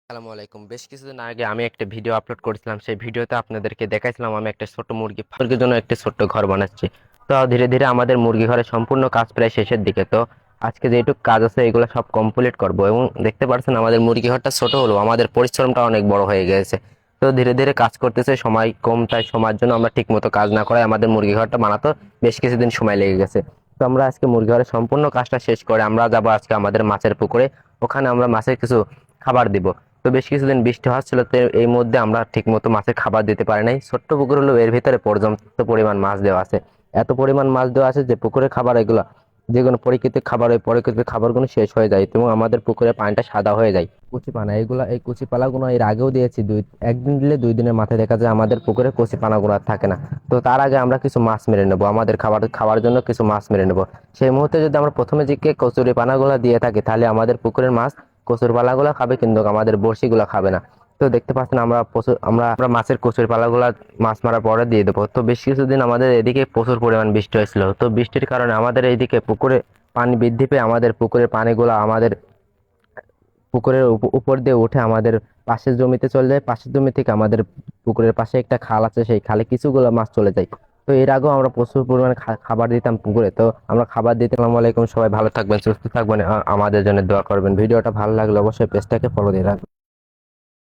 আসসালামু আলাইকুম। বেশ কিছুদিন আগে আমি একটা ভিডিও আপলোড করেছিলাম। সেই ভিডিওতে আপনাদেরকে দেখাইছিলাম আমি একটা ছোট্ট মুরগির জন্য একটি ছোট্ট ঘর বানাচ্ছি। তো ধীরে ধীরে আমাদের মুরগি ঘরের সম্পূর্ণ কাজ প্রায় শেষের দিকে। তো আজকে যেটুকু কাজ আছে এগুলো সব কমপ্লিট করব, এবং দেখতে পাচ্ছেন আমাদের মুরগি ঘরটা ছোট হলেও আমাদের পরিশ্রমটা অনেক বড় হয়ে গেছে। তো ধীরে ধীরে কাজ করতেছে, সময় কম, তাই সময়ের জন্য আমরা ঠিক মতো কাজ না করায় আমাদের মুরগি ঘরটা বানাতে বেশ কিছুদিন সময় লেগে গেছে। তো আমরা আজকে মুরগি ঘরের সম্পূর্ণ কাজটা শেষ করে আমরা যাবো আজকে আমাদের মাছের পুকুরে। ওখানে আমরা মাছের কিছু খাবার দিব। তো বেশ কিছুদিন বৃষ্টি হচ্ছিল, তো এই মধ্যে আমরা ঠিক মতো মাছের খাবার দিতে পারি নাই। ছোট্ট পুকুর হলো, এর ভিতরে পর্যাপ্ত পরিমাণ মাছ দেওয়া আছে। এত পরিমাণ মাছ দেওয়া আছে যে পুকুরের খাবার এগুলো যে কোনো প্রাকৃতিক খাবার, ওই প্রাকৃতিক খাবারগুলো শেষ হয়ে যায় এবং আমাদের পুকুরের পানিটা সাদা হয়ে যায়। কচি পানা এগুলা, এই কচি পালাগুলো এর আগেও দিয়েছি, একদিন দিলে 2 দিনের মাথায় দেখা যায় আমাদের পুকুরে কচি পানাগুলো আর থাকে না। তো তার আগে আমরা কিছু মাছ মেরে নেবো, আমাদের খাওয়ার জন্য কিছু মাছ মেরে নেবো। সেই মুহূর্তে যদি আমরা প্রথমে যে কচুরি পানাগুলো দিয়ে থাকি, তাহলে আমাদের পুকুরের মাছ কচুর পালাগুলা খাবে, কিন্তু আমাদের বড়শিগুলা খাবে না। তো দেখতে পাচ্ছেন আমরা মাছের কচুর পালাগুলা মাছ মারার পরে দিয়ে দেবো। তো বেশ কিছুদিন আমাদের এদিকে প্রচুর পরিমাণ বৃষ্টি হয়েছিল। তো বৃষ্টির কারণে আমাদের এইদিকে পুকুরে পানি বৃদ্ধি পেয়ে আমাদের পুকুরের পানিগুলা আমাদের পুকুরের উপর দিয়ে উঠে আমাদের পাশের জমিতে চলে যায়। পাশের জমি থেকে আমাদের পুকুরের পাশে একটা খাল আছে, সেই খালে কিছুগুলো মাছ চলে যায়। তো এর আগেও আমরা প্রচুর পরিমাণে খাবার দিতাম পুকুরে। তো আমরা খাবার দিতে। আসসালামু আলাইকুম, সবাই ভালো থাকবেন, সুস্থ থাকবেন, আমাদের জন্য দোয়া করবেন। ভিডিওটা ভালো লাগলে অবশ্যই পেজটাকে ফলো দিয়ে রাখবেন।